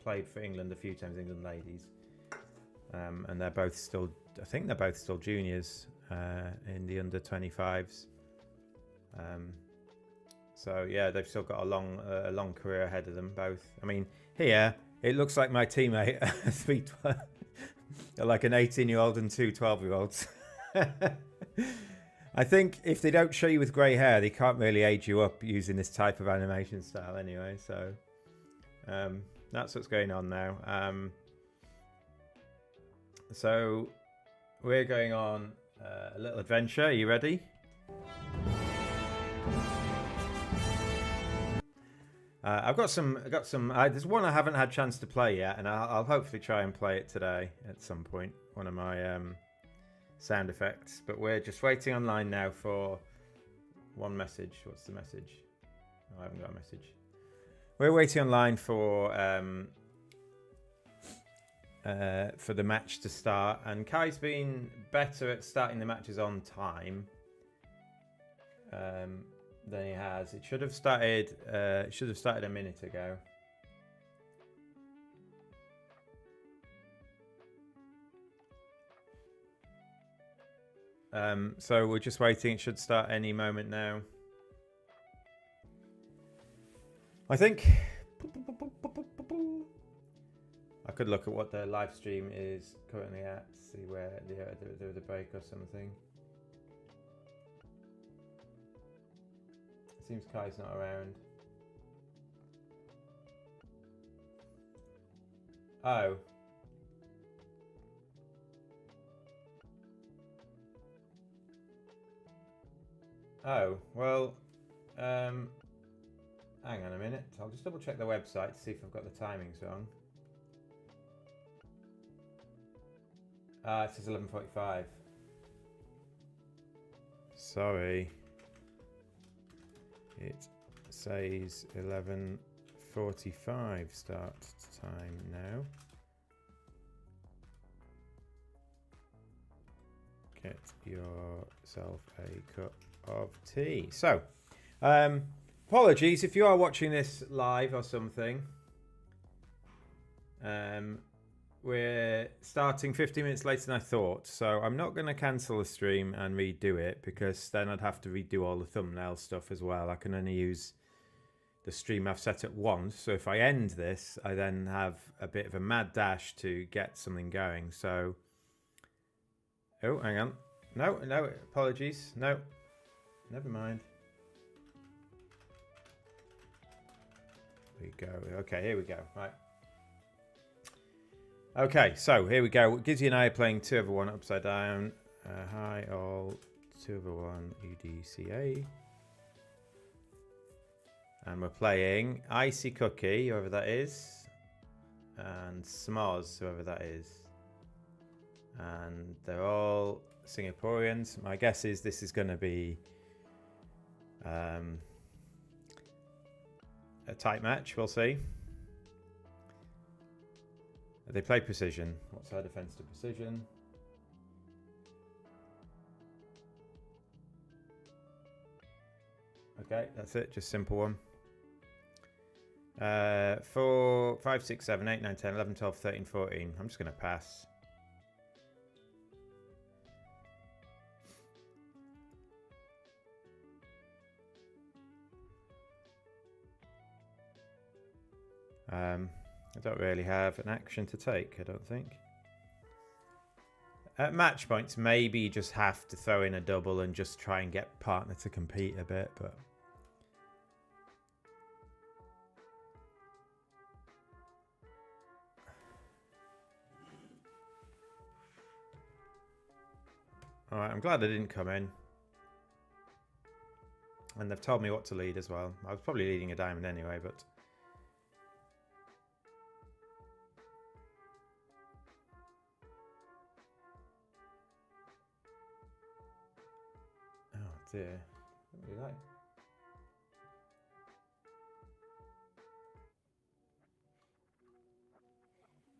played for England a few times, England ladies. And they're both still, I think they're both still juniors in the under 25s. So yeah, they've still got a long career ahead of them both. I mean, here it looks like my teammate, like an 18-year-old and two 12-year-olds. I think if they don't show you with grey hair, they can't really age you up using this type of animation style anyway. So that's what's going on now. So we're going on a little adventure. Are you ready? I've got some. There's one I haven't had a chance to play yet, and I'll hopefully try and play it today at some point. One of my sound effects. But we're just waiting online now for one message. What's the message? Oh, I haven't got a message. We're waiting online for the match to start, and Kai's been better at starting the matches on time than he has. It should have started. A minute ago. So we're just waiting. It should start any moment now. I think I could look at what the live stream is currently at, see where there was a break or something. Seems Kai's not around. Oh. Oh, well, hang on a minute. I'll just double check the website to see if I've got the timings wrong. It says 11:45. Sorry. It says 11:45 start time now. Get yourself a cup of tea. So, apologies if you are watching this live or something. We're starting 50 minutes later than I thought, so I'm not going to cancel the stream and redo it, because then I'd have to redo all the thumbnail stuff as well. I can only use the stream I've set at once, so if I end this, I then have a bit of a mad dash to get something going. So, oh, hang on. No, apologies. No, never mind. There we go. Okay, here we go. Right. Okay, so here we go. Gizzy and I are playing 2 over 1 upside down. Hi all, 2 over 1 UDCA. And we're playing Icy Cookie, whoever that is, and Smoz, whoever that is. And they're all Singaporeans. My guess is this is going to be a tight match. We'll see. They play precision. What's our defense to precision? Okay, that's it. Just simple one. 4, 5, 6, 7, 8, 9, 10, 11, 12, 13, 14. I'm just going to pass. I don't really have an action to take, I don't think. At match points, maybe you just have to throw in a double and just try and get partner to compete a bit, but... Alright, I'm glad I didn't come in. And they've told me what to lead as well. I was probably leading a diamond anyway, but... Dear. What do you like?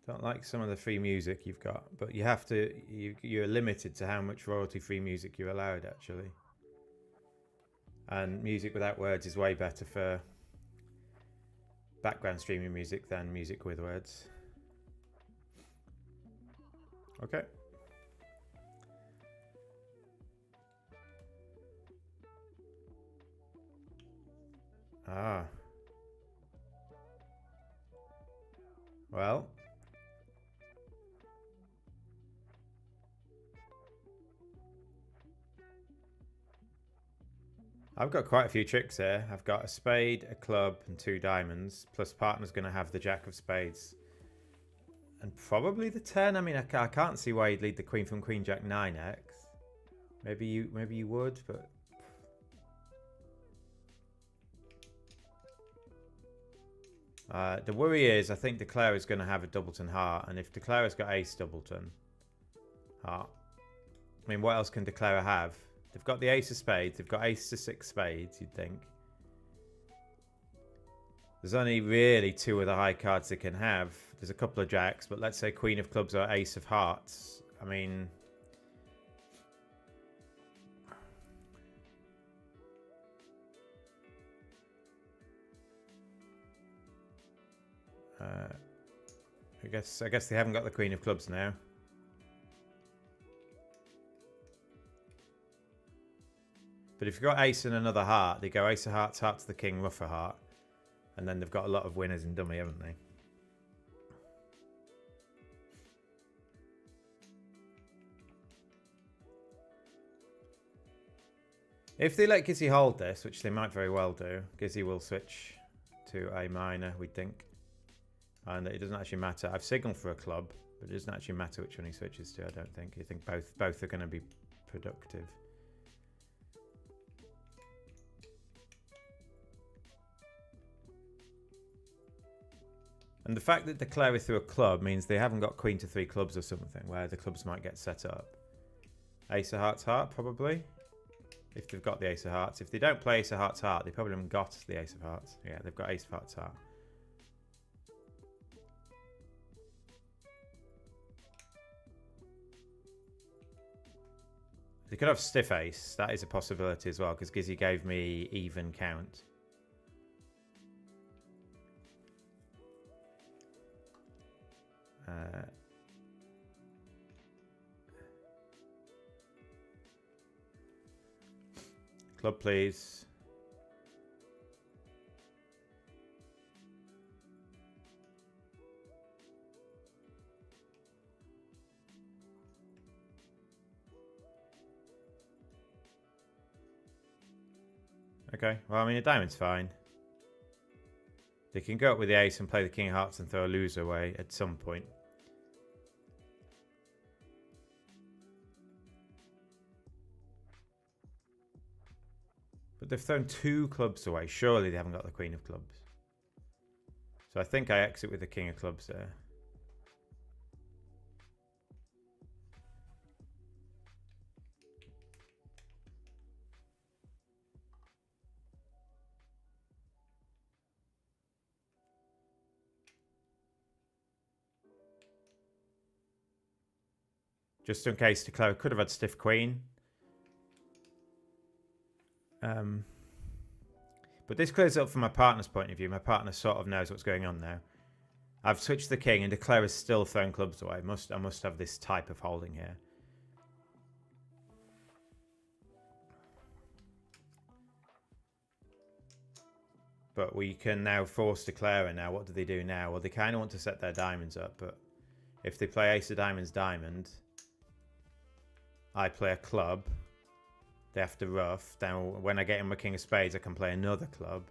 Don't like some of the free music you've got, but you have to. You're limited to how much royalty-free music you're allowed, actually. And music without words is way better for background streaming music than music with words. Okay. Ah. Well. I've got quite a few tricks here. I've got a spade, a club, and 2 diamonds. Plus partner's going to have the jack of spades. And probably the 10. I mean, I can't see why you'd lead the queen from queen jack 9x. Maybe you would, but... the worry is, I think Declare is going to have a doubleton heart. And if Declare's got ace doubleton heart... I mean, what else can Declare have? They've got the ace of spades. They've got ace to 6 spades, you'd think. There's only really 2 of the high cards they can have. There's a couple of jacks, but let's say queen of clubs or ace of hearts. I mean... I guess they haven't got the queen of clubs now. But if you've got ace and another heart, they go ace of hearts, heart to the king, ruff a heart. And then they've got a lot of winners in dummy, haven't they? If they let Gizzy hold this, which they might very well do, Gizzy will switch to a minor, we'd think. And it doesn't actually matter. I've signaled for a club, but it doesn't actually matter which one he switches to, I don't think. You think both are going to be productive. And the fact that Declare through a club means they haven't got queen to 3 clubs or something, where the clubs might get set up. Ace of hearts heart, probably. If they've got the ace of hearts. If they don't play ace of hearts heart, they probably haven't got the ace of hearts. Yeah, they've got ace of hearts heart. They could have stiff ace. That is a possibility as well, because Gizzy gave me even count. Club, please. Okay, well, I mean, a diamond's fine. They can go up with the ace and play the king of hearts and throw a loser away at some point. But they've thrown 2 clubs away. Surely they haven't got the queen of clubs. So I think I exit with the king of clubs there. Just in case Declare could have had stiff queen. But this clears up from my partner's point of view. My partner sort of knows what's going on now. I've switched the king and Declare is still throwing clubs away. I must have this type of holding here. But we can now force Declare now. What do they do now? Well, they kind of want to set their diamonds up, but if they play ace of diamonds diamond, I play a club. They have to ruff. Then when I get in my king of spades, I can play another club.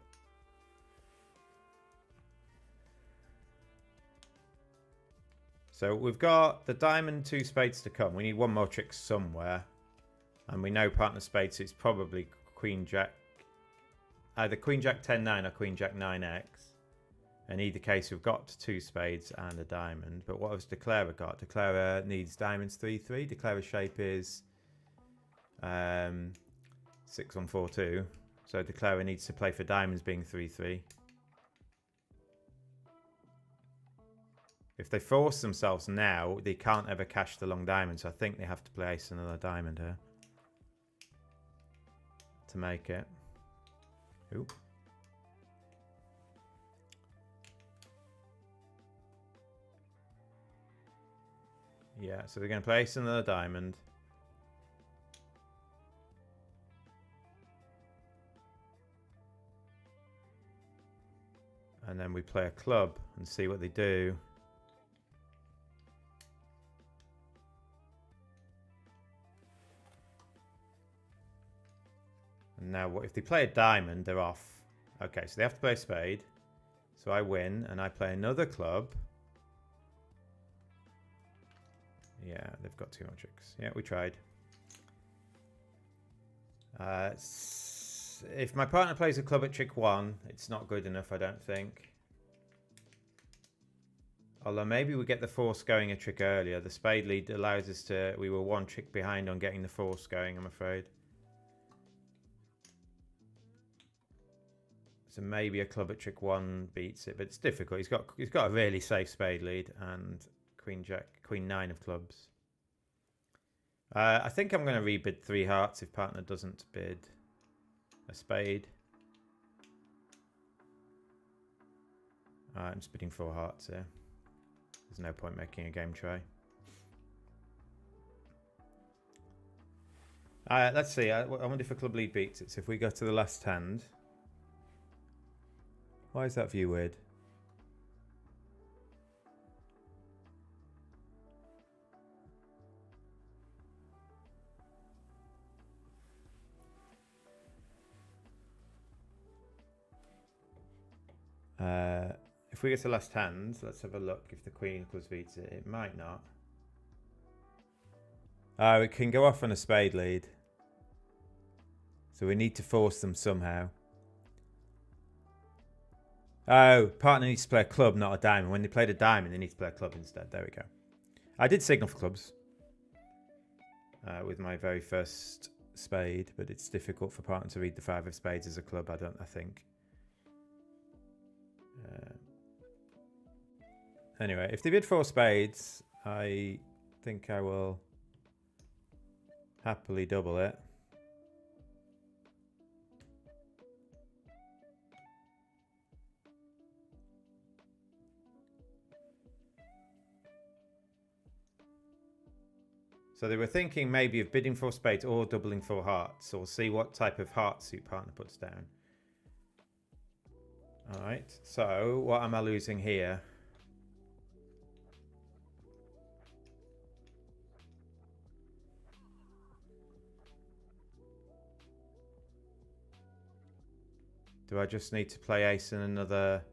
So we've got the diamond 2 spades to come. We need one more trick somewhere. And we know partner spades, so it's probably queen jack. Either queen jack 10-9 or queen jack 9x. In either case, we've got 2 spades and a diamond. But what has Declare got? Declare needs diamonds 3-3. Declare's shape is 6-1-4-2. So Declare needs to play for diamonds being 3-3. If they force themselves now, they can't ever cash the long diamond. So I think they have to play ace another diamond here to make it. Ooh. Yeah, so they're going to place another diamond. And then we play a club and see what they do. And now what if they play a diamond, they're off. Okay, so they have to play a spade. So I win and I play another club. Yeah, they've got too much tricks. Yeah, we tried. If my partner plays a club at trick 1, it's not good enough, I don't think. Although maybe we get the force going a trick earlier. The spade lead allows us to... We were 1 trick behind on getting the force going, I'm afraid. So maybe a club at trick 1 beats it, but it's difficult. He's got a really safe spade lead and Queen 9 of clubs. I think I'm going to rebid 3 hearts if partner doesn't bid a spade. I'm just bidding 4 hearts here. There's no point making a game try. Let's see. I wonder if a club lead beats it. So if we go to the last hand. Why is that view weird? If we get to last hand, let's have a look if the Queen of Clubs beats it. It might not. Oh, it can go off on a spade lead. So we need to force them somehow. Oh, partner needs to play a club, not a diamond. When they played a diamond, they need to play a club instead. There we go. I did signal for clubs with my very first spade, but it's difficult for partner to read the 5 of spades as a club, I think. Anyway, if they bid 4 spades, I think I will happily double it. So they were thinking maybe of bidding 4 spades or doubling 4 hearts. So we'll see what type of heart suit partner puts down. Alright, so what am I losing here? Do I just need to play ace and another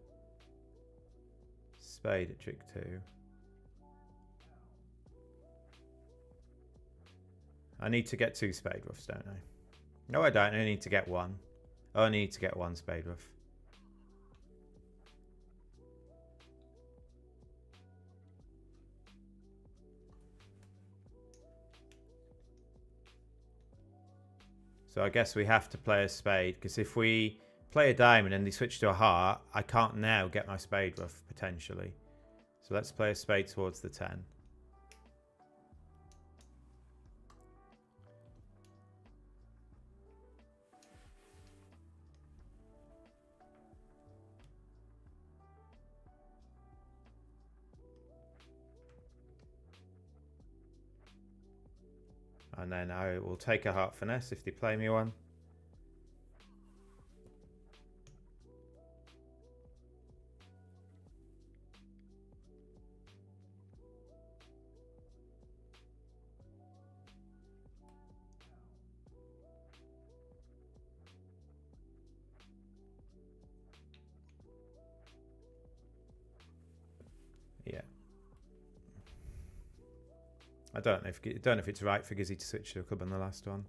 spade at trick 2? I need to get 2 spade ruffs, don't I? No, I don't. I need to get 1. I only need to get 1 spade ruff. So I guess we have to play a spade, because if we play a diamond and they switch to a heart, I can't now get my spade ruff, potentially. So let's play a spade towards the 10. And then I will take a heart finesse if they play me one. Yeah. I don't know if it's right for Gizzy to switch to a club on the last one.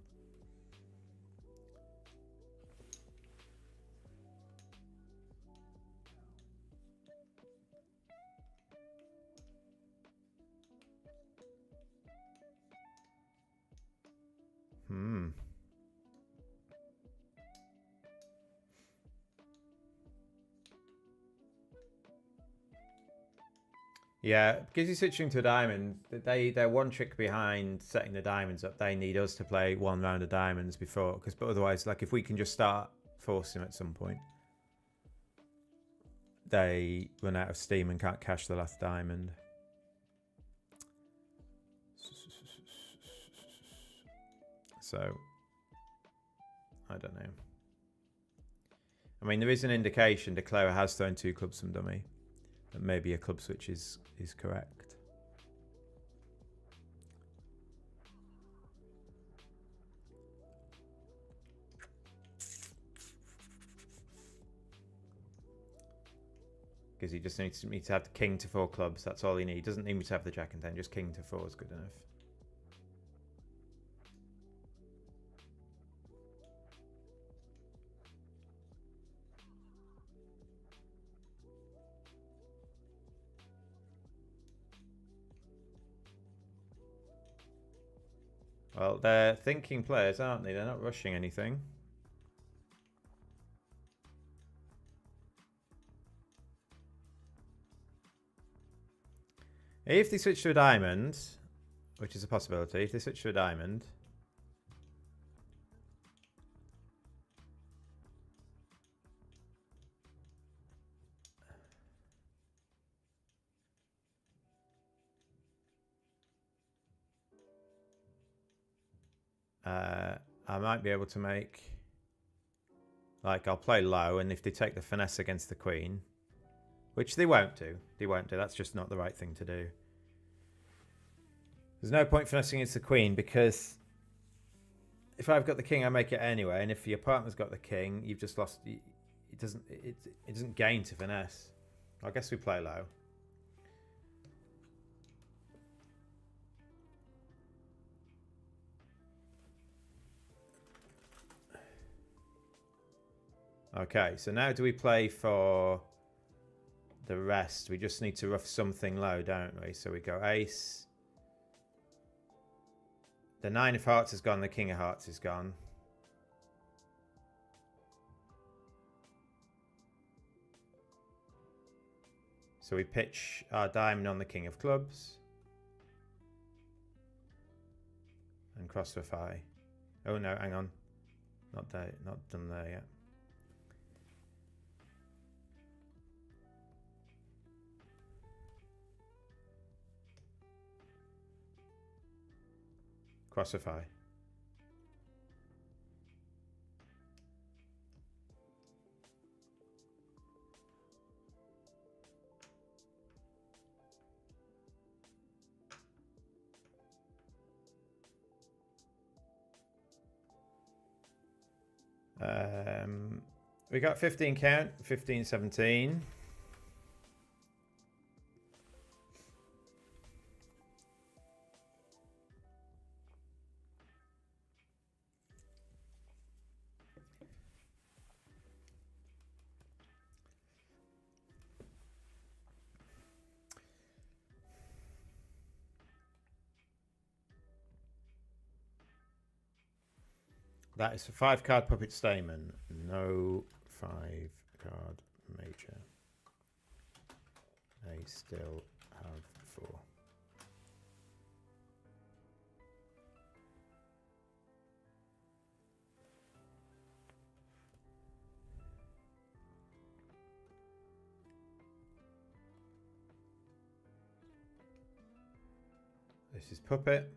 Yeah, because he's switching to a diamond, they're 1 trick behind setting the diamonds up. They need us to play 1 round of diamonds before, but otherwise, like if we can just start forcing them at some point, they run out of steam and can't cash the last diamond. So, I don't know. I mean, there is an indication Declare has thrown 2 clubs from dummy. That maybe a club switch is correct. Because he just needs me to have the king to 4 clubs. That's all he needs. He doesn't need me to have the jack and 10. Just king to 4 is good enough. Well, they're thinking players, aren't they? They're not rushing anything. If they switch to a diamond, which is a possibility, if they switch to a diamond, I might be able to make, like, I'll play low, and if they take the finesse against the queen, which they won't do. They won't do. That's just not the right thing to do. There's no point finessing against the queen, because if I've got the king, I make it anyway. And if your partner's got the king, you've just lost. It doesn't gain to finesse. I guess we play low. Okay, so now do we play for the rest? We just need to rough something low, don't we? So we go ace. The 9 of hearts is gone. The king of hearts is gone. So we pitch our diamond on the king of clubs. And cross for 5. Oh no, hang on. Not done there yet. Crossify. We got 15 count, 15, 17. That is a 5-card puppet stamen. No 5-card major. They still have 4. This is puppet.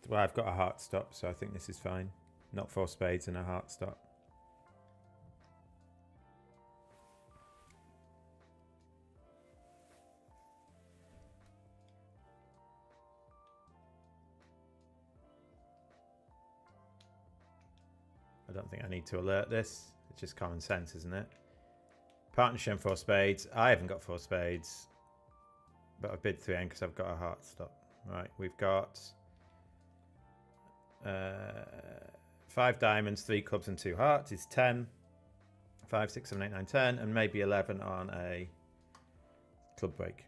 Well, I've got a heart stop, so I think this is fine. Not 4 spades and a heart stop. I don't think I need to alert this. It's just common sense, isn't it? Partnership and 4 spades. I haven't got 4 spades, but I've bid 3 because I've got a heart stop. Right, we've got 5 diamonds, 3 clubs and 2 hearts is 10. 5, 6, 7, 8, 9, 10, and maybe 11 on a club break.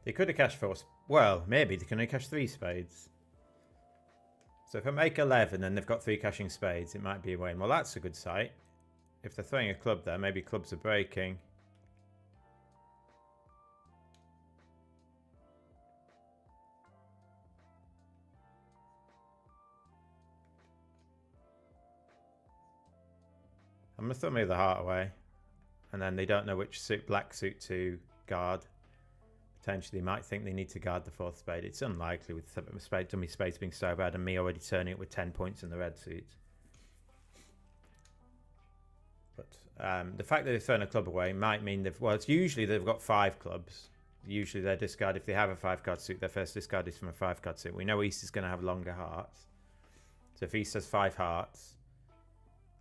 They could have cashed 4. Well, maybe they can only cash 3 spades. So if I make 11 and they've got 3 cashing spades, it might be a win. Well, that's a good sight. If they're throwing a club there, maybe clubs are breaking. I'm going to throw maybe the heart away. And then they don't know which black suit to guard. Potentially might think they need to guard the 4th spade. It's unlikely with dummy spades being so bad and me already turning it with 10 points in the red suit. But the fact that they've thrown a club away might mean it's usually they've got 5 clubs. Usually their discard, if they have a 5-card suit, their first discard is from a 5-card suit. We know East is going to have longer hearts. So if East has 5 hearts,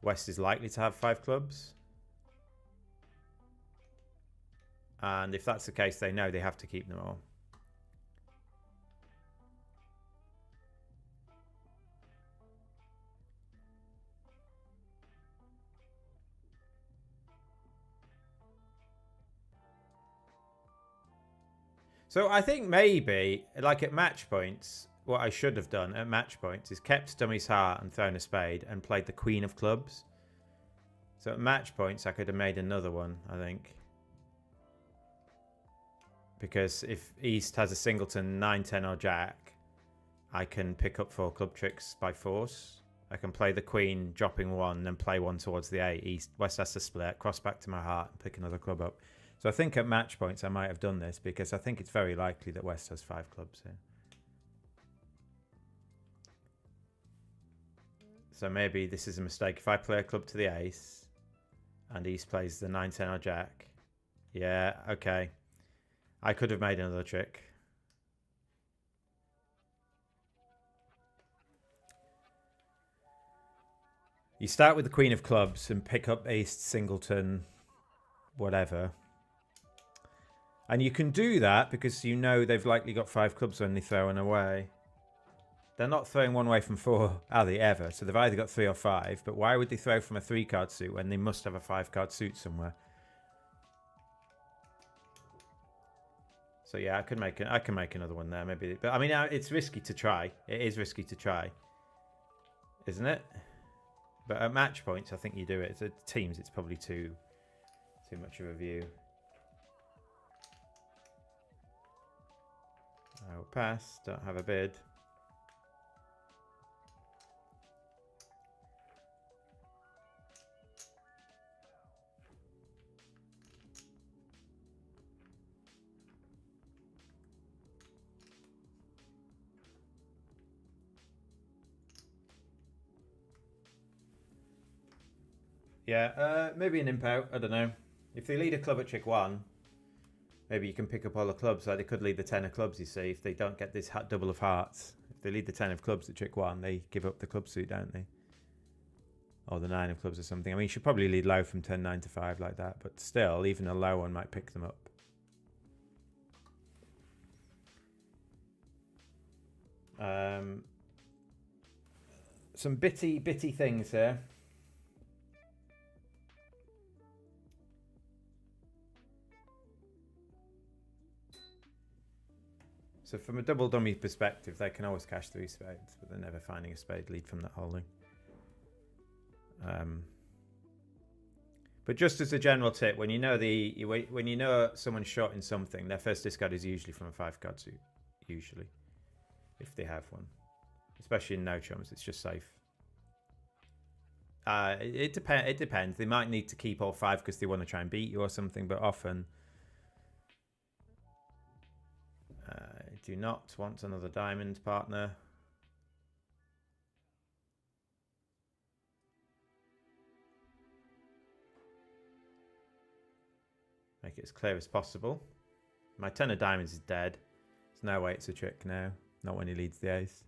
West is likely to have 5 clubs. And if that's the case, they know they have to keep them all. So I think maybe, like at match points, what I should have done at match points is kept dummy's heart and thrown a spade and played the queen of clubs. So at match points, I could have made another one, I think. Because if East has a singleton, 9, 10 or jack, I can pick up 4 club tricks by force. I can play the queen, dropping 1, then play 1 towards the 8. West has to split, cross back to my heart, and pick another club up. So I think at match points I might have done this because I think it's very likely that West has 5 clubs here. So maybe this is a mistake. If I play a club to the ace and East plays the 9, 10 or jack. Yeah, okay. I could have made another trick. You start with the queen of clubs and pick up ace, singleton, whatever. And you can do that because you know they've likely got 5 clubs when they throw one away. They're not throwing one away from 4, are they, ever? So they've either got 3 or 5. But why would they throw from a 3-card suit when they must have a 5-card suit somewhere? So yeah, I can make another one there, maybe. But I mean, it's risky to try. It is risky to try, isn't it? But at match points, I think you do it. At teams, it's probably too much of a view. I will pass. Don't have a bid. Yeah, maybe an imp out. I don't know. If they lead a club at trick 1, maybe you can pick up all the clubs. Like they could lead the 10 of clubs, you see, if they don't get this double of hearts. If they lead the 10 of clubs at trick 1, they give up the club suit, don't they? Or the 9 of clubs or something. I mean, you should probably lead low from 10, 9 to 5 like that. But still, even a low one might pick them up. Some bitty things here. So from a double dummy perspective, they can always cash 3 spades, but they're never finding a spade lead from that holding. But just as a general tip, when you know someone's short in something, their first discard is usually from a 5-card suit, usually, if they have one. Especially in no chums, it's just safe. It depends. They might need to keep all 5 because they want to try and beat you or something, but often do not want another diamond partner. Make it as clear as possible. My 10 of diamonds is dead. There's no way it's a trick now. Not when he leads the ace.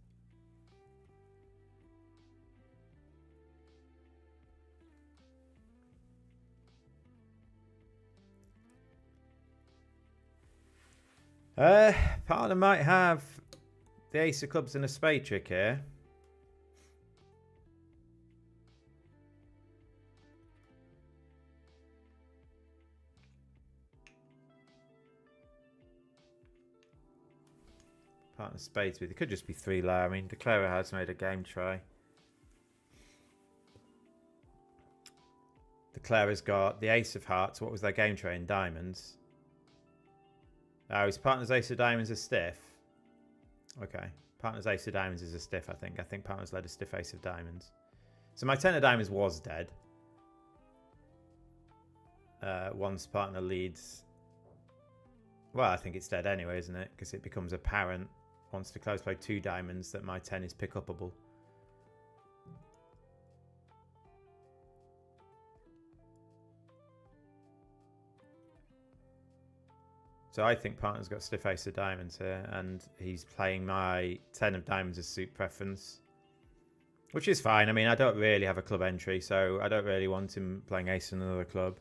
Partner might have the ace of clubs and a spade trick here. Partner spades with. It could just be 3 low. I mean, Declarer has made a game try. Declarer's got the ace of hearts. What was their game try in diamonds? Oh, his partner's ace of diamonds is stiff. Okay. Partner's ace of diamonds is a stiff, I think. I think partner's led a stiff ace of diamonds. So my 10 of diamonds was dead. Once partner leads. Well, I think it's dead anyway, isn't it? Because it becomes apparent once the close play 2 diamonds that my 10 is pick-upable. So I think partner's got stiff ace of diamonds here, and he's playing my 10 of diamonds as suit preference, which is fine. I mean, I don't really have a club entry, so I don't really want him playing ace in another club.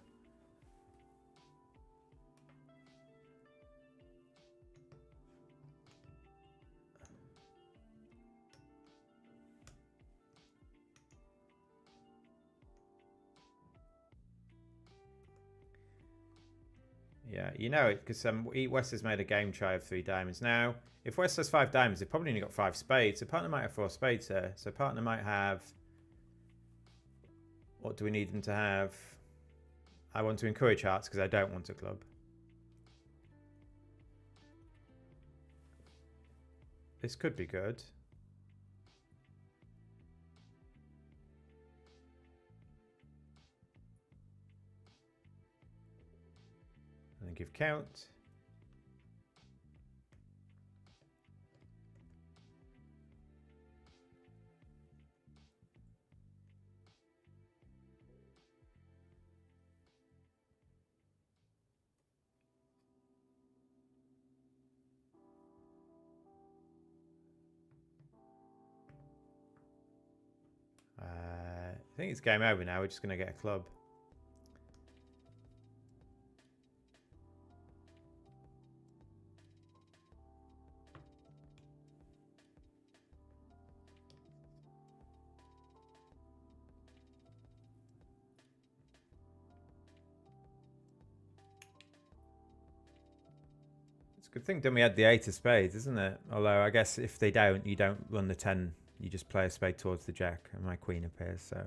Yeah, you know it, because West has made a game try of 3 diamonds. Now, if West has 5 diamonds, they've probably only got 5 spades. So partner might have 4 spades here. So partner might have... What do we need them to have? I want to encourage hearts because I don't want a club. This could be good. And give count. I think it's game over now. We're just going to get a club. It's a good thing Dummy had the 8 of spades, isn't it? Although I guess if they don't, you don't run the 10. You just play a spade towards the jack, and my queen appears, so...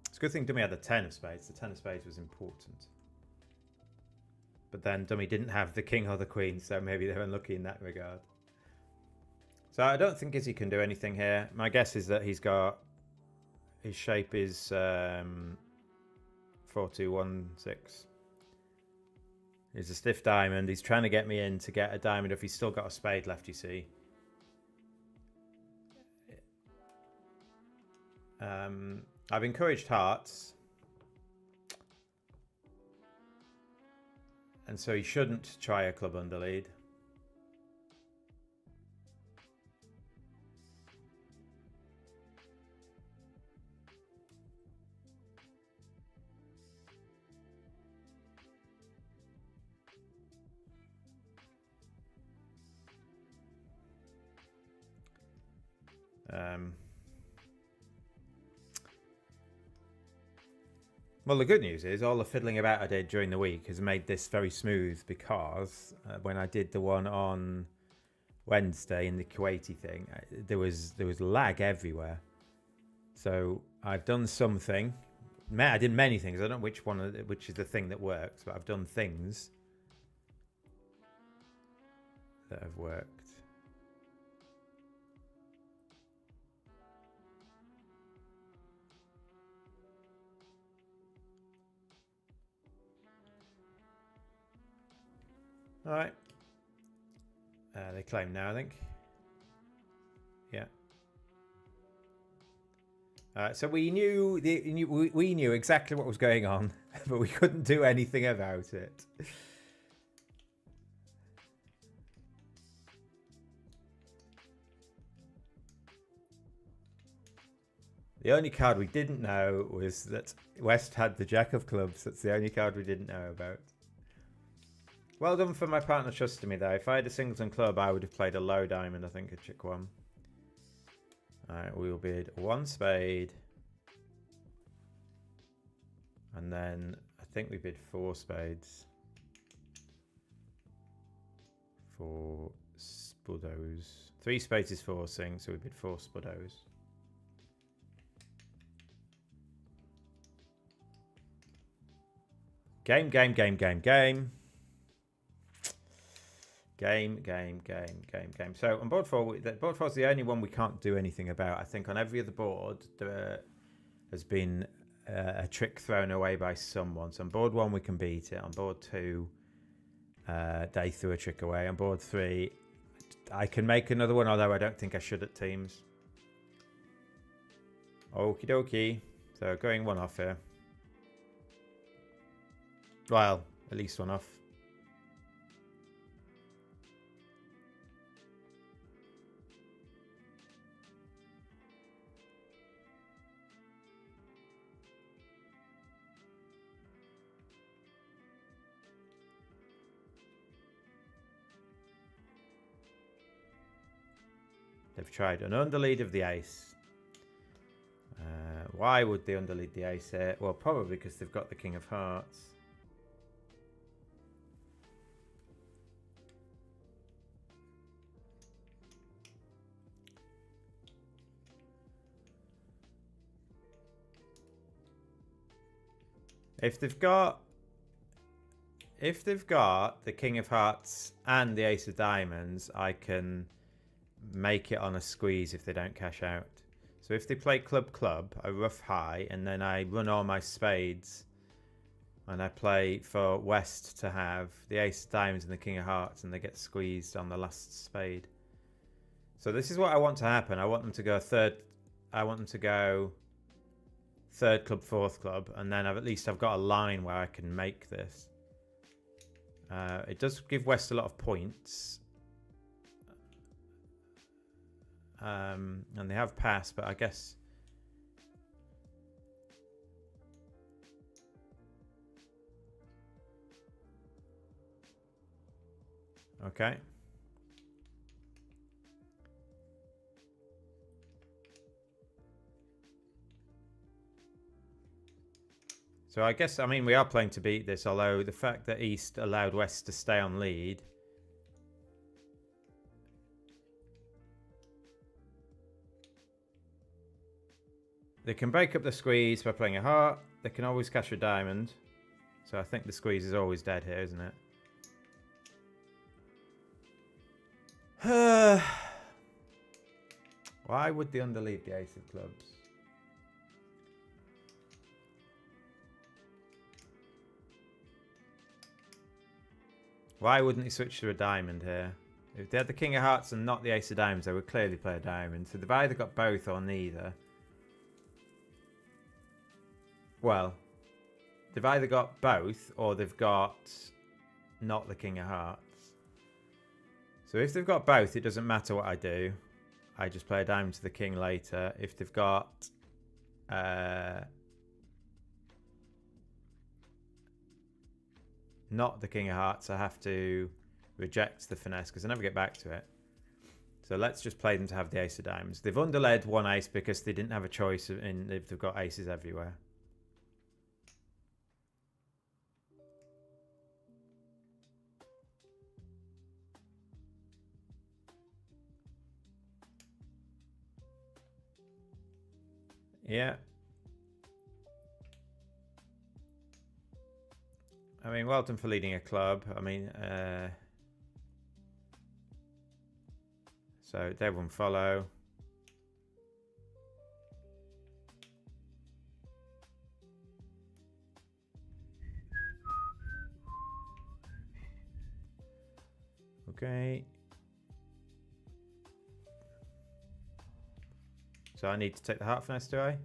It's a good thing Dummy had the 10 of spades. The 10 of spades was important. But then Dummy didn't have the king or the queen, so maybe they're unlucky in that regard. So I don't think Izzy can do anything here. My guess is that he's got... His shape is 4-2-1-6. He's a stiff diamond. He's trying to get me in to get a diamond if he's still got a spade left, you see. I've encouraged hearts. And so he shouldn't try a club under lead. Well, the good news is all the fiddling about I did during the week has made this very smooth, because when I did the one on Wednesday in the Kuwaiti thing, there was lag everywhere. So I've done something. I did many things. I don't know which is the thing that works, but I've done things that have worked. All right. They claim now, I think. Yeah. So we knew we knew exactly what was going on, but we couldn't do anything about it. The only card we didn't know was that West had the Jack of Clubs. That's the only card we didn't know about. Well done for my partner trusting me, though. If I had a singleton club, I would have played a low diamond, I think, at chick 1. Alright, we will bid 1 spade. And then I think we bid 4 spades. 4 spuddos. 3 spades is forcing, so we bid 4 spuddos. Game. So on board 4, board 4 is the only one we can't do anything about. I think on every other board there has been a trick thrown away by someone. So on board 1 we can beat it. On board 2 they threw a trick away. On board 3 I can make another one, although I don't think I should at teams. Okie dokie. So going 1 off here. Well, at least 1 off. They've tried an underlead of the ace. Why would they underlead the ace here? Well, probably because they've got the king of hearts. If they've got the king of hearts and the ace of diamonds, I can make it on a squeeze if they don't cash out. So if they play club, I rough high, and then I run all my spades, and I play for West to have the ace of diamonds and the king of hearts, and they get squeezed on the last spade. So this is what I want to happen. I want them to go third. I want them to go third club, fourth club, and then at least I've got a line where I can make this. It does give West a lot of points. And they have passed, but I guess okay. So I guess, I mean, we are playing to beat this, although the fact that East allowed West to stay on lead. They can break up the squeeze by playing a heart. They can always cash a diamond. So I think the squeeze is always dead here, isn't it? Why would they underlead the ace of clubs? Why wouldn't he switch to a diamond here? If they had the king of hearts and not the ace of diamonds, they would clearly play a diamond. So they've either got both or neither. Well, they've either got both or they've got not the king of hearts. So if they've got both, it doesn't matter what I do. I just play a diamond to the king later. If they've got not the king of hearts, I have to reject the finesse because I never get back to it. So let's just play them to have the ace of diamonds. They've underled one ace because they didn't have a choice in if they've got aces everywhere. Yeah. I mean, well done for leading a club. I mean, so they won't follow. Okay. So I need to take the heart finesse, do I?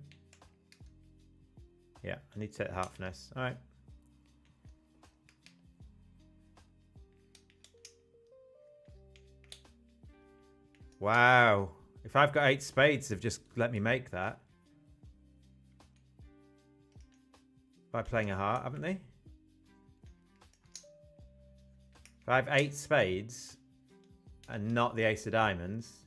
Yeah, I need to take the heart finesse. All right. Wow. If I've got 8 spades, they've just let me make that. By playing a heart, haven't they? If I have 8 spades and not the ace of diamonds.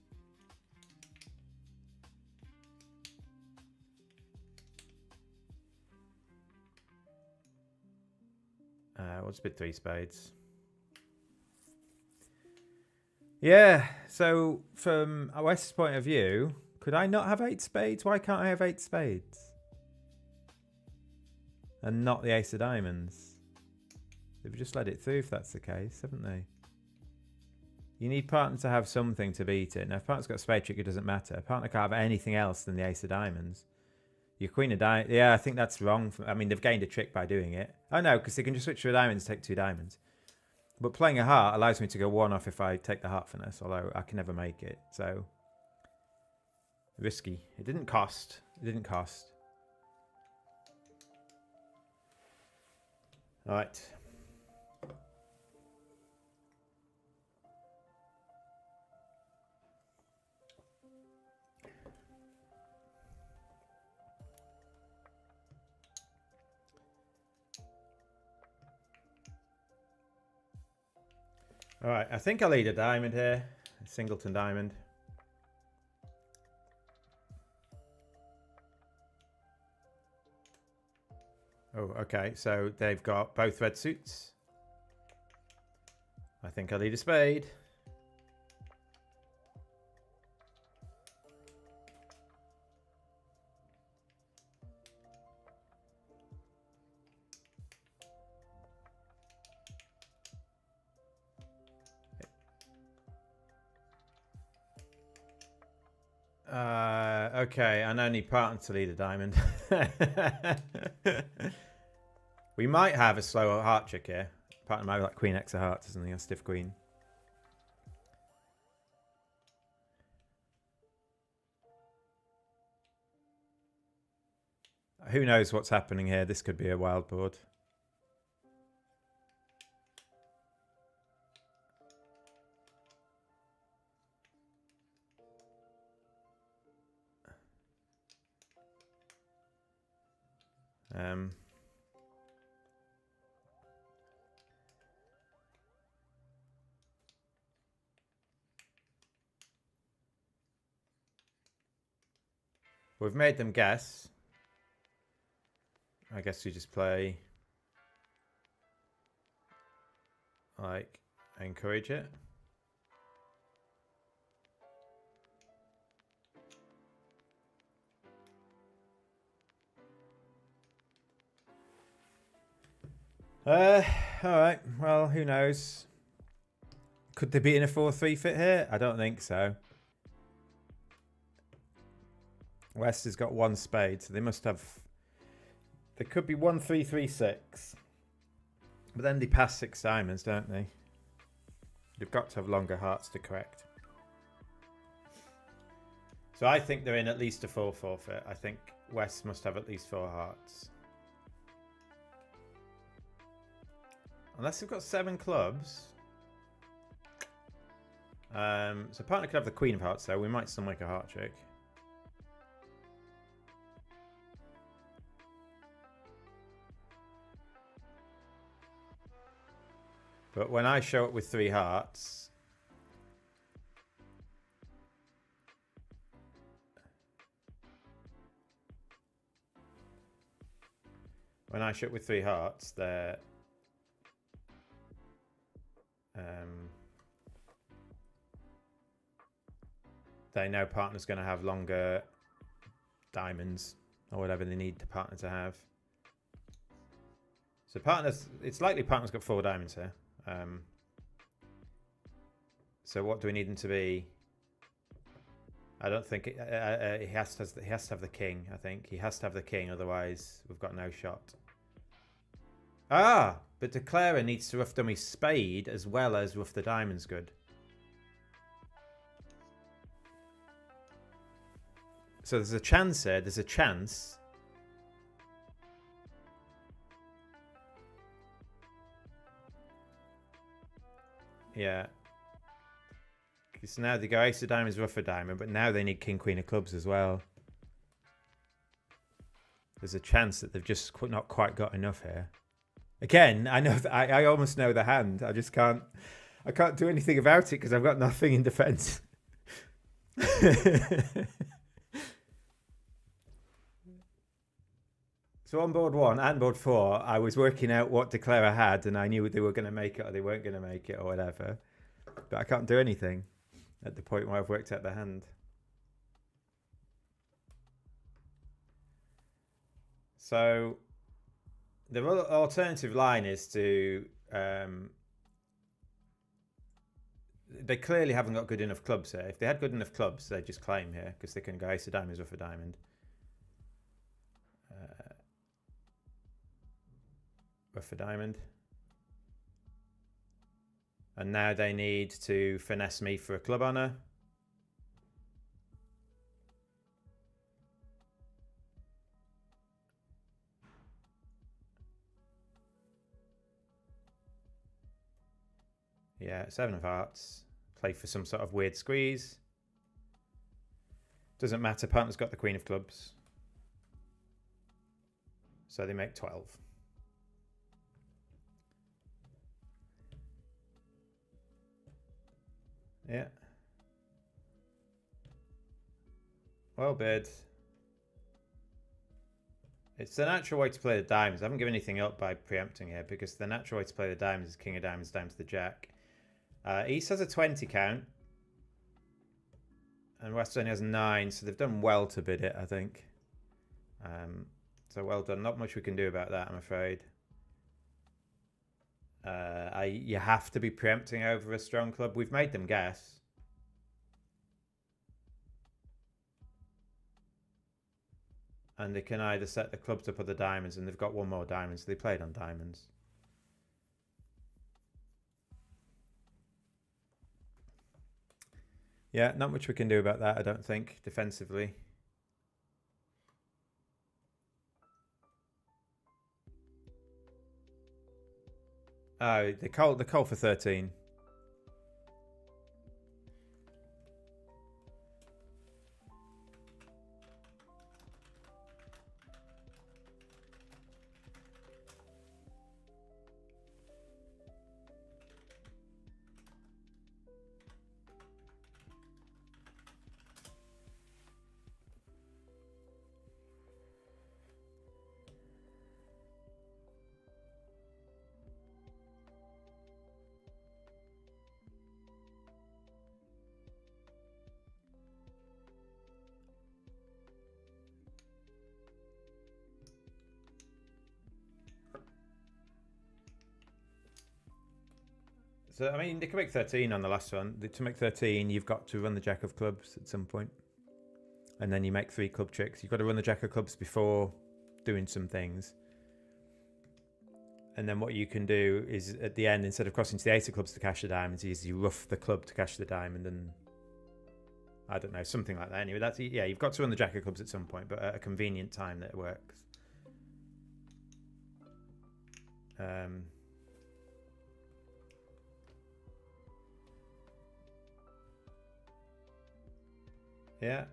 We'll just bid 3 spades. Yeah, so from a West's point of view, could I not have 8 spades? Why can't I have 8 spades? And not the ace of diamonds. They've just let it through if that's the case, haven't they? You need partner to have something to beat it. Now, if partner's got a spade trick, it doesn't matter. Partner can't have anything else than the ace of diamonds. Your queen of diamonds. Yeah, I think that's wrong. I mean, they've gained a trick by doing it. Oh, no, because they can just switch to a diamond and take 2 diamonds. But playing a heart allows me to go 1 off if I take the heart finesse, although I can never make it. So, risky. It didn't cost. It didn't cost. All right. All right, I think I'll lead a diamond here. A singleton diamond. Oh, okay, so they've got both red suits. I think I'll lead a spade. Okay, and only partner to lead a diamond. We might have a slow heart trick here. Partner might have like Queen X of hearts or something, a stiff queen. Who knows what's happening here? This could be a wild board. We've made them guess. I guess we just play like encourage it. All right. Well, who knows? Could they be in a 4-3 fit here? I don't think so. West has got 1 spade, so they must have. There could be 1-3-3-6, but then they pass 6 diamonds, don't they? They've got to have longer hearts to correct. So I think they're in at least a 4-4 fit. I think West must have at least 4 hearts. Unless they've got 7 clubs. So partner could have the Queen of Hearts though. We might still make a heart trick. But when I show up with 3 hearts, they're they know partner's going to have longer diamonds or whatever they need the partner to have. So it's likely partner's got 4 diamonds here. So what do we need them to be? I don't think he has to have the king. I think he has to have the king, otherwise we've got no shot. Ah, but Declarer needs to rough dummy spade as well as rough the diamonds good. So there's a chance here. There's a chance. Yeah. Because now they go ace of diamonds, rough a diamond, but now they need king, queen of clubs as well. There's a chance that they've just not quite got enough here. Again, I know that I almost know the hand. I just can't. I can't do anything about it because I've got nothing in defense. So on board 1 and board 4, I was working out what Declarer had, and I knew they were going to make it or they weren't going to make it or whatever. But I can't do anything. at the point where I've worked out the hand. So the alternative line is to they clearly haven't got good enough clubs here. If they had good enough clubs, they'd just claim here because they can go ace of diamonds, rough a diamond. Rough a diamond. And now they need to finesse me for a club honor. Yeah, 7 of hearts. Play for some sort of weird squeeze. Doesn't matter, partner's got the queen of clubs. So they make 12. Yeah. Well bid. It's the natural way to play the diamonds. I haven't given anything up by preempting here because the natural way to play the diamonds is king of diamonds down to the jack. East has a 20 count. And West only has 9, so they've done well to bid it, I think. So well done. Not much we can do about that, I'm afraid. You have to be preempting over a strong club. We've made them guess. And they can either set the clubs up or the diamonds, and they've got one more diamond, so they played on diamonds. Yeah, not much we can do about that, I don't think, defensively. Oh, the call for 13. So, I mean, they can make 13 on the last one. To make 13, you've got to run the jack of clubs at some point. And then you make 3 club tricks. You've got to run the jack of clubs before doing some things. And then what you can do is, at the end, instead of crossing to the ace of clubs to cash the diamonds, is you rough the club to cash the diamond, and I don't know, something like that. Anyway, that's, yeah, you've got to run the jack of clubs at some point, but at a convenient time that it works. Yeah.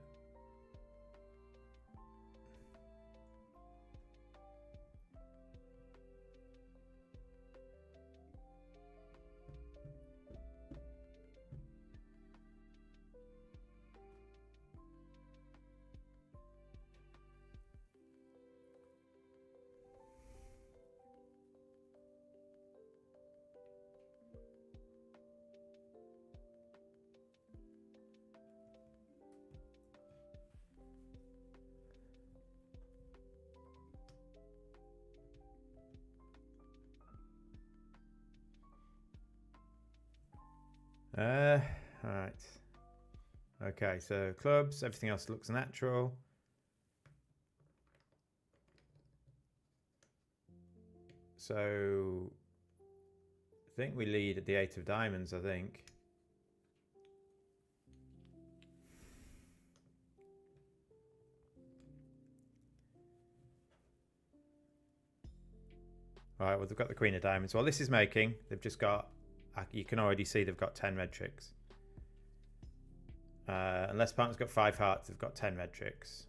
Alright. Okay, so clubs, everything else looks natural. So I think we lead at the 8 of diamonds, I think. Alright, well, they've got the queen of diamonds. Well, this is making. They've just got, you can already see they've got 10 red tricks. Unless partner's got 5 hearts, they've got 10 red tricks.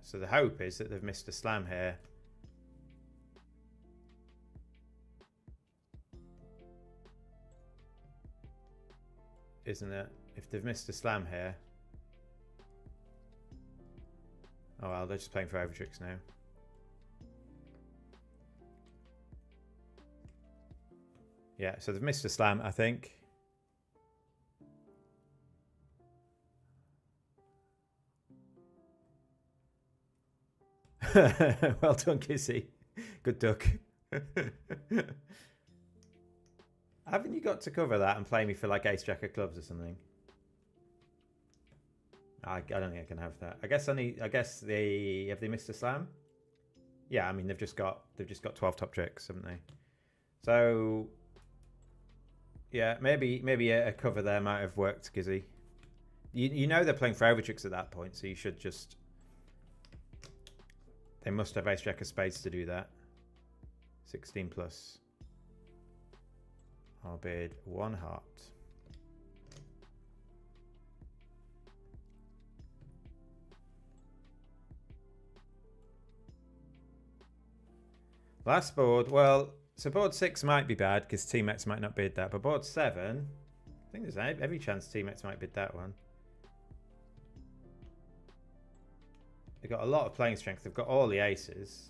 So the hope is that they've missed a slam here. Isn't it? If they've missed a slam here, Oh well, they're just playing for overtricks now. Yeah, so they've missed a slam, I think. Well done, Kissy. Good duck. Haven't you got to cover that and play me for like ace jack of clubs or something? I don't think I can have that. I guess they have they missed a slam? Yeah, I mean they've just got 12 top tricks, haven't they? So yeah, maybe a cover there might have worked, Gizzy. You know they're playing for overtricks at that point, so you should just. They must have ace jack of spades to do that. 16 plus. I'll bid 1 heart. Last board, well, so board 6 might be bad because teammates might not bid that, but board 7, I think there's every chance teammates might bid that one. They've got a lot of playing strength. They've got all the aces.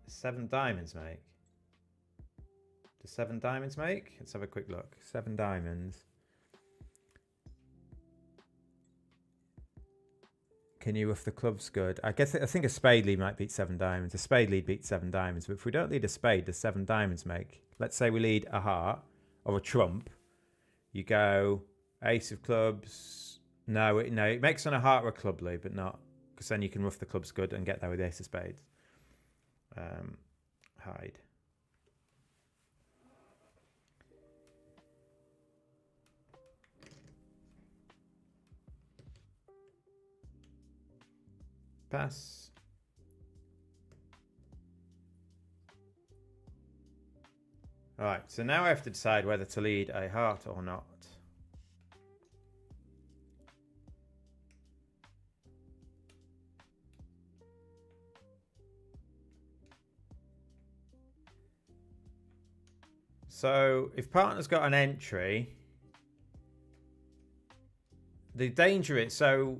7 diamonds make. Does 7 diamonds make? Let's have a quick look. 7 diamonds. Can you if the club's good? I think a spade lead might beat 7 diamonds. A spade lead beats 7 diamonds. But if we don't lead a spade, does 7 diamonds make? Let's say we lead a heart or a trump. You go ace of clubs. No, it makes on a heart or a club lead, but not because then you can rough the club's good and get there with ace of spades. Hide. Pass. All right, so now I have to decide whether to lead a heart or not. So if partner's got an entry, the danger is, so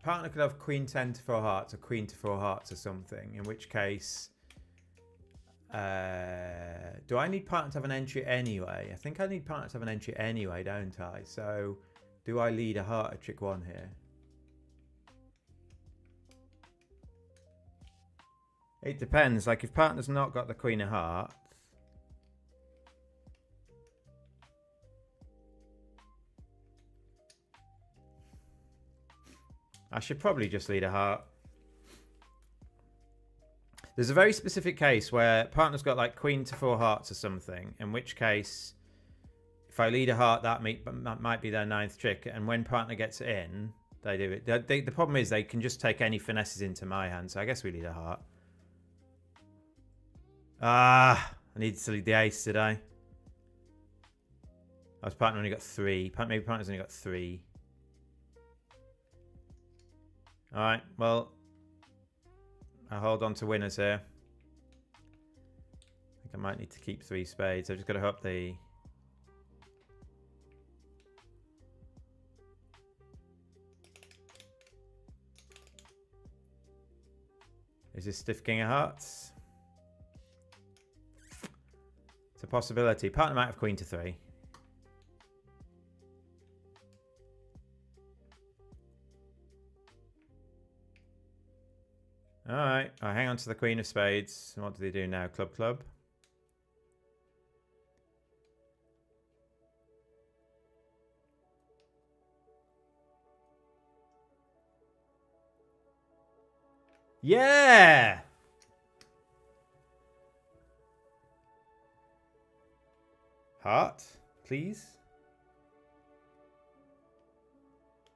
partner could have queen 10 to 4 hearts or queen to 4 hearts or something, in which case, do I need partner to have an entry anyway? I think I need partner to have an entry anyway, don't I? So do I lead a heart at trick 1 here? It depends. Like if partner's not got the queen of hearts, I should probably just lead a heart. There's a very specific case where partner's got like queen to 4 hearts or something, in which case, if I lead a heart, that might be their 9th trick. And when partner gets in, they do it. The problem is they can just take any finesses into my hand. So I guess we lead a heart. I needed to lead the ace, did I? I was partner only got 3. Maybe partner's only got 3. All right, well, I hold on to winners here. I think I might need to keep 3 spades. I've just got to hope the... Is this stiff king of hearts? It's a possibility. Partner might have queen to 3. All right, I hang on to the queen of spades. What do they do now? Club, club. Yeah! Heart, please.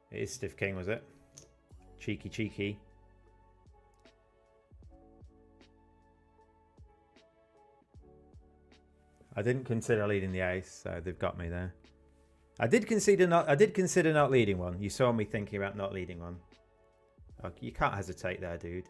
It is stiff king, was it? Cheeky, cheeky. I didn't consider leading the ace, so they've got me there. I did consider not leading one. You saw me thinking about not leading one. Oh, you can't hesitate there, dude.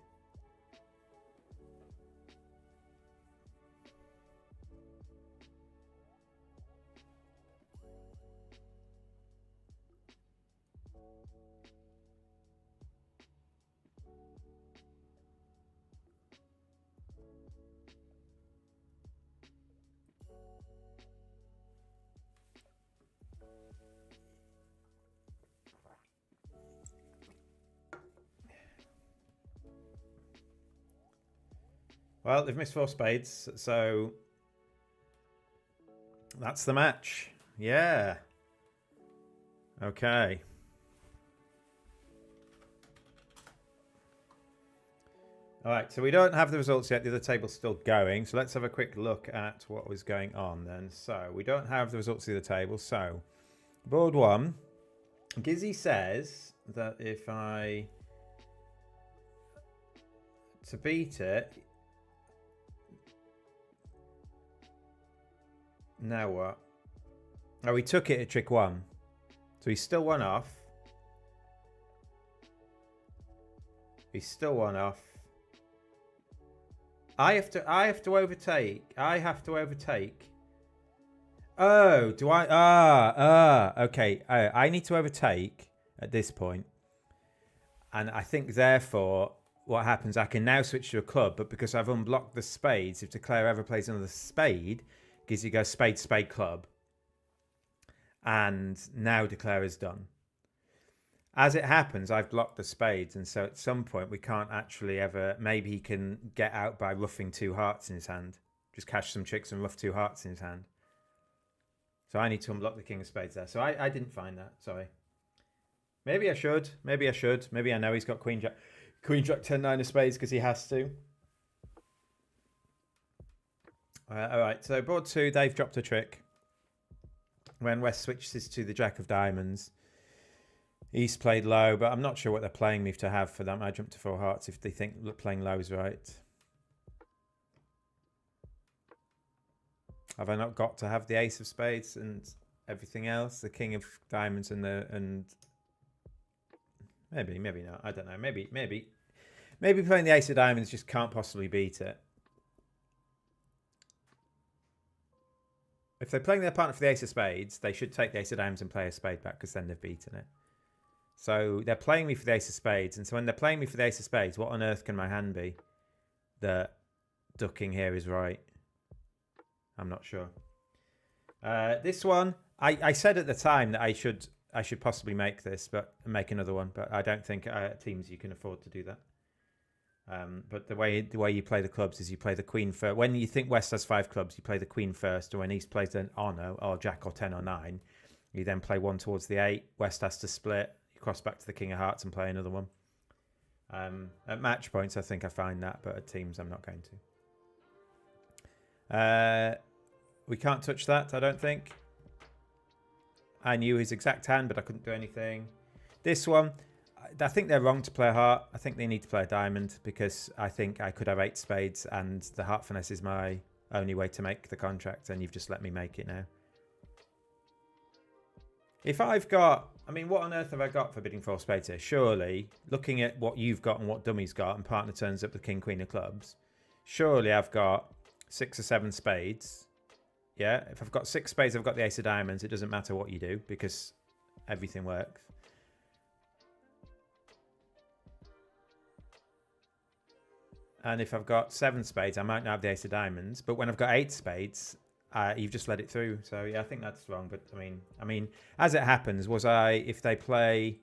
Well, they've missed 4 spades, so that's the match. Yeah. Okay. All right, so we don't have the results yet. The other table's still going. So let's have a quick look at what was going on then. So we don't have the results of the other table. So board 1, Gizzy says that if I... to beat it... Now what? Oh, he took it at trick 1. So he's still 1 off. He's still 1 off. I have to overtake. Oh, do I? Okay. I need to overtake at this point. And I think, therefore, what happens, I can now switch to a club, but because I've unblocked the spades, if Declare ever plays another spade, Gizzy goes spade, spade, club. And now Declare is done. As it happens, I've blocked the spades, and so at some point we can't actually ever... Maybe he can get out by ruffing 2 hearts in his hand. Just cash some tricks and ruff 2 hearts in his hand. So I need to unblock the king of spades there. So I didn't find that, sorry. Maybe I should. Maybe I know he's got queen, jack, 10, 9 of spades because he has to. All right, so board 2, they've dropped a trick. When West switches to the jack of diamonds... East played low, but I'm not sure what they're playing me to have for that. I jumped to 4 hearts if they think playing low is right. Have I not got to have the ace of spades and everything else? The king of diamonds and maybe not. I don't know. Maybe playing the ace of diamonds just can't possibly beat it. If they're playing their partner for the ace of spades, they should take the ace of diamonds and play a spade back because then they've beaten it. So they're playing me for the ace of spades. And so when they're playing me for the ace of spades, what on earth can my hand be that ducking here is right? I'm not sure. This one, I said at the time that I should possibly make this, but make another one. But I don't think teams you can afford to do that. But the way you play the clubs is you play the queen first. When you think West has 5 clubs, you play the queen first. And when East plays an honor or jack or 10 or 9, you then play 1 towards the 8. West has to split. Cross back to the king of hearts and play another one. At match points, I think I find that, but at teams, I'm not going to. We can't touch that, I don't think. I knew his exact hand, but I couldn't do anything. This one, I think they're wrong to play a heart. I think they need to play a diamond because I think I could have 8 spades and the heart finesse is my only way to make the contract, and you've just let me make it now. If I've got... I mean, what on earth have I got for bidding 4 spades here? Surely, looking at what you've got and what Dummy's got, and partner turns up the king, queen of clubs, surely I've got 6 or 7 spades. Yeah, if I've got 6 spades, I've got the ace of diamonds. It doesn't matter what you do because everything works. And if I've got 7 spades, I might not have the ace of diamonds. But when I've got 8 spades... you've just let it through. So, yeah, I think that's wrong. But, I mean, as it happens, if they play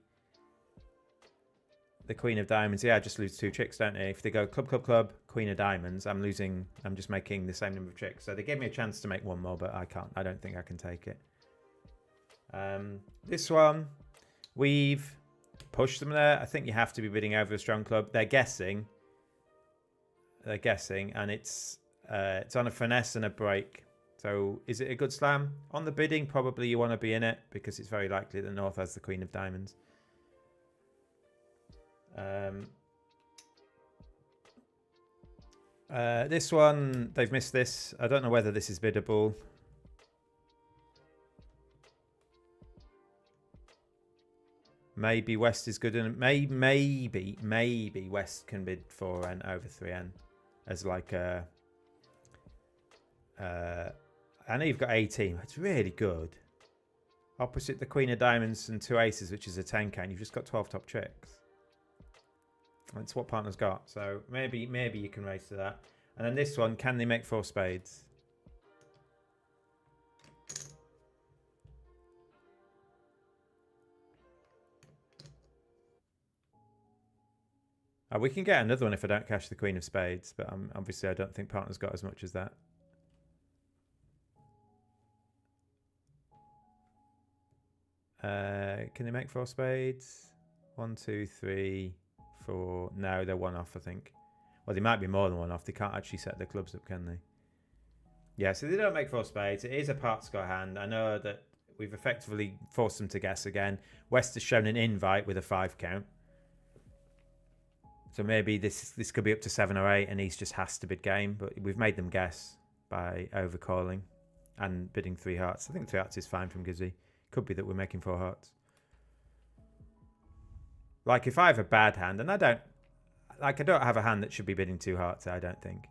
the queen of diamonds, yeah, I just lose 2 tricks, don't they? If they go club, club, club, queen of diamonds, I'm just making the same number of tricks. So they gave me a chance to make 1 more, but I can't. I don't think I can take it. This one, we've pushed them there. I think you have to be bidding over a strong club. They're guessing, and it's on a finesse and a break. So is it a good slam? On the bidding, probably you want to be in it because it's very likely that North has the queen of diamonds. This one, they've missed this. I don't know whether this is biddable. Maybe West is good. And maybe West can bid 4N over 3N as like a... I know you've got 18. It's really good. Opposite the queen of diamonds and 2 aces, which is a 10k, and you've just got 12 top tricks. That's what partner's got. So maybe you can race to that. And then this one, can they make 4 spades? We can get another one if I don't cash the Queen of Spades, but obviously I don't think partner's got as much as that. Can they make 4 spades? 1, 2, 3, 4. No, they're one off, I think. Well, they might be more than one off. They can't actually set their clubs up, can they? Yeah, so they don't make 4 spades. It is a part score hand. I know that we've effectively forced them to guess again. West has shown an invite with a 5 count. So maybe this could be up to 7 or 8 and East just has to bid game. But we've made them guess by overcalling and bidding 3 hearts. I think 3 hearts is fine from Gizzy. Could be that we're making 4 hearts. Like if I have a bad hand, and I don't have a hand that should be bidding 2 hearts, I don't think.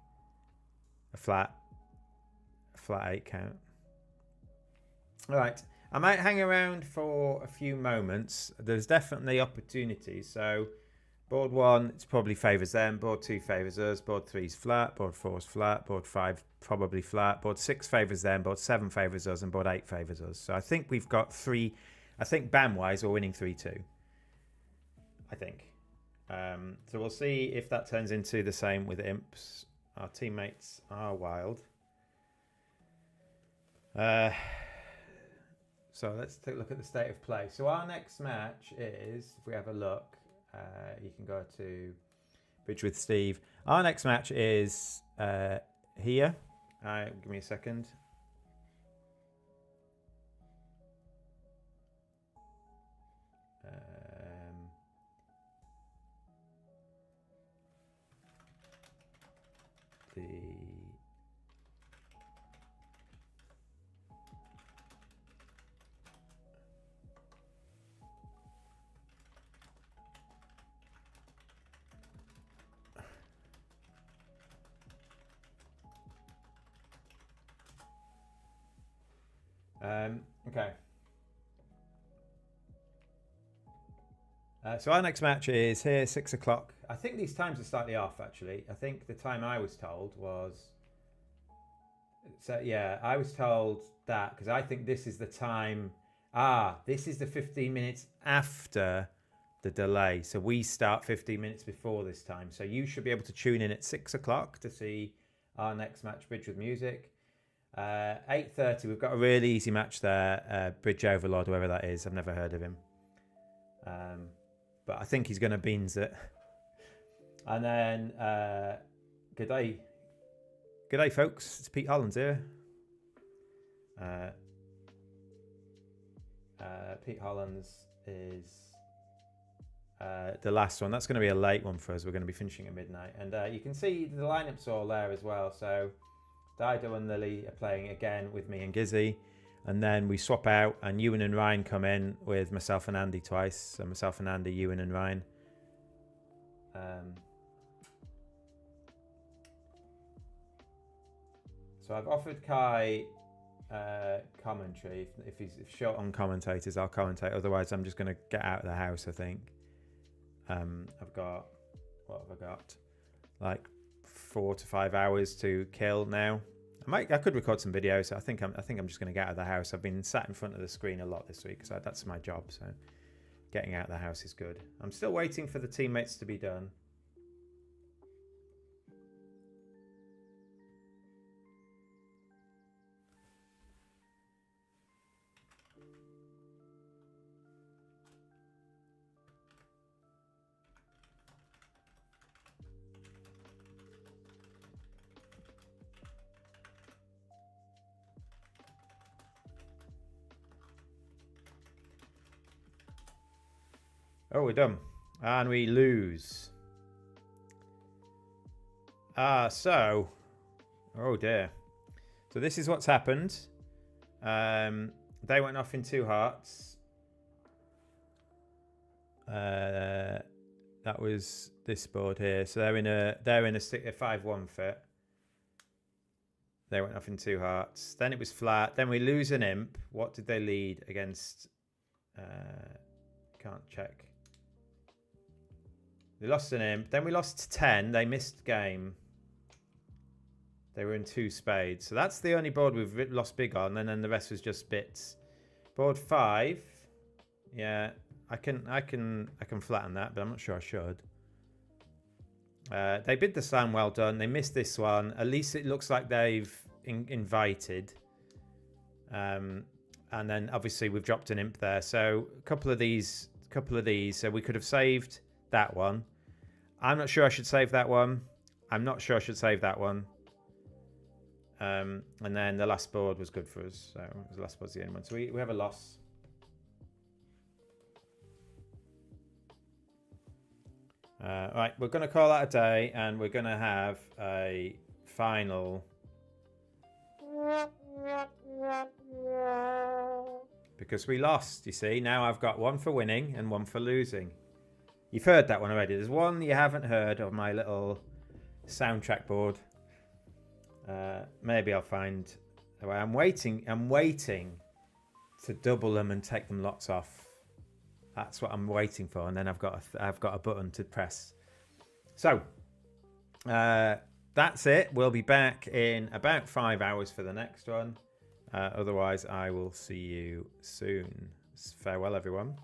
A flat 8 count. All right. I might hang around for a few moments. There's definitely opportunities. So board 1, it probably favours them. Board 2 favours us. Board 3's flat. Board 4's flat. Board 5 probably flat. Board 6 favours them. Board 7 favours us. And board 8 favours us. So I think we've got 3. I think BAM-wise, we're winning 3-2. I think. So we'll see if that turns into the same with Imps. Our teammates are wild. So let's take a look at the state of play. So our next match is, if we have a look, you can go to Bridge with Steve. Our next match is here. Give me a second. Okay. So our next match is here, 6 o'clock. I think these times are slightly off, actually. I think the time I was told was... So, yeah, I was told that because I think this is the time... this is the 15 minutes after the delay. So we start 15 minutes before this time. So you should be able to tune in at 6 o'clock to see our next match, Bridge with Music. 8:30, we've got a really easy match there. Bridge Overlord, whoever that is. I've never heard of him. But I think he's going to beans it. And then, good day. Good day, folks. It's Pete Hollands here. Pete Hollands is the last one. That's going to be a late one for us. We're going to be finishing at midnight. And you can see the lineups all there as well. So Dido and Lily are playing again with me and Gizzy. And then we swap out and Ewan and Ryan come in with myself and Andy twice. So myself and Andy, Ewan and Ryan. So I've offered Kai commentary. If he's short on commentators, I'll commentate. Otherwise, I'm just going to get out of the house, I think. I've got, what have I got? Like 4 to 5 hours to kill now. I could record some videos. I think I'm just going to get out of the house. I've been sat in front of the screen a lot this week, so that's my job. So getting out of the house is good. I'm still waiting for the teammates to be done. Oh, we're done. And we lose. So... Oh, dear. So this is what's happened. They went off in 2 hearts. That was this board here. So they're in a 5-1 fit. They went off in 2 hearts. Then it was flat. Then we lose an imp. What did they lead against? Can't check. They lost an imp. Then we lost 10. They missed game. They were in 2 spades. So that's the only board we've lost big on. And then the rest was just bits. Board 5. Yeah, I can flatten that, but I'm not sure I should. They bid the slam, well done. They missed this one. At least it looks like they've invited. And then obviously we've dropped an imp there. So a couple of these. So we could have saved that one. I'm not sure I should save that one. I'm not sure I should save that one. And then the last board was good for us. So the last board's the only one. So we have a loss. Right, we're going to call that a day, and we're going to have a final. Because we lost, you see. Now I've got one for winning and one for losing. You've heard that one already. There's one you haven't heard of my little soundtrack board. Maybe I'll find a way. I'm waiting to double them and take them lots off. That's what I'm waiting for, and then I've got a button to press. So that's it. We'll be back in about 5 hours for the next one. Otherwise, I will see you soon. Farewell, everyone.